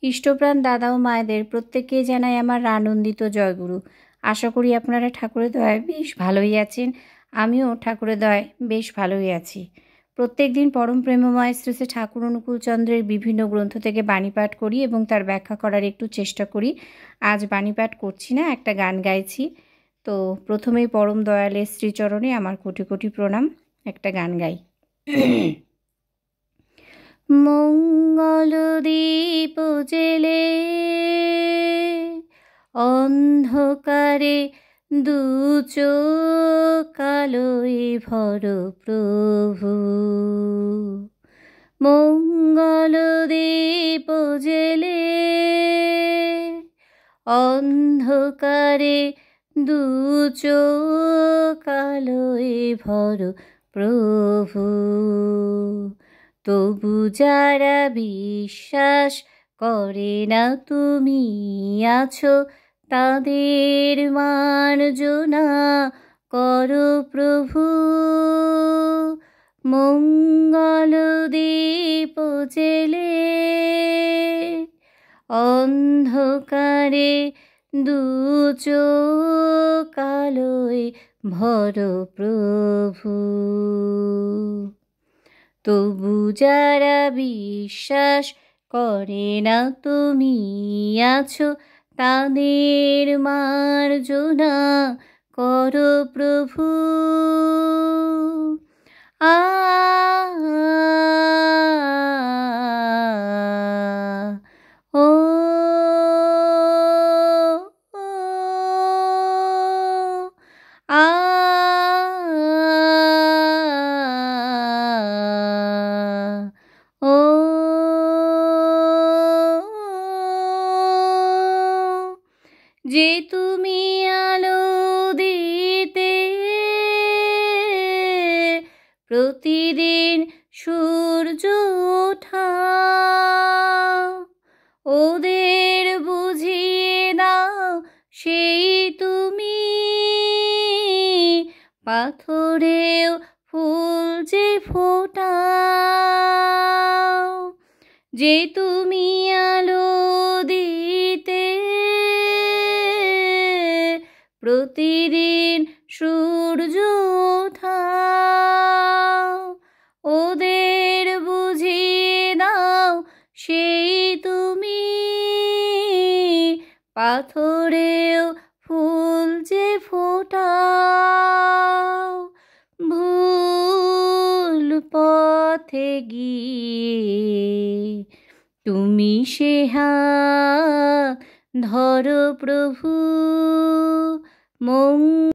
ইষ্টপ্রাণ দাদা ও মায়েদের প্রত্যেককে জানাই আমার আনন্দিত জয়গুরু। আশা করি আপনারা ঠাকুরের দয়ায় বেশ ভালোই আছেন। আমিও ঠাকুরের দয়ায় বেশ ভালোই আছি। প্রত্যেক দিন পরম প্রেমময় শ্রী শ্রী ঠাকুর অনুকূলচন্দ্রের বিভিন্ন গ্রন্থ থেকে বাণী পাঠ করি এবং তার ব্যাখ্যা করার একটু চেষ্টা করি। আজ বাণী পাঠ করছি না, একটা গান গাইছি। তো প্রথমেই পরম দয়ালের শ্রীচরণে আমার কোটি কোটি প্রণাম। একটা গান গাই। মঙ্গল দীপ জেলে অন্ধকারে দু চোখ আলোয় ভর প্রভু। মঙ্গল দীপ জেলে অন্ধকারে দু চোখ আলোয় ভর প্রভু। তবু যারা বিশ্বাস করে না তুমি আছো, তাদের মার্জনা করো প্রভু। মঙ্গল দীপ জেলে অন্ধকারে দু চোখ আলোয় ভর প্রভু। তবু যারা বিশ্বাস করে না তুমি আছো, তাদের মার্জনা করো প্রভু। আ ও আ ও যে তুমি আলো দিতে প্রতিদিন সূর্য ওঠা, ওদের বুঝিয়ে দাও সেই তুমি পাথরেও ফুল যে ফোটাও। যে তুমি আলো দিতে প্রতিদিন সূর্য ওঠা, ওদের বুঝিয়ে দাও সেই তুমি পাথরেও ফুল যে ফোটাও। ভুল পথে গিয়ে তুমি সে হাত ধরো প্রভু।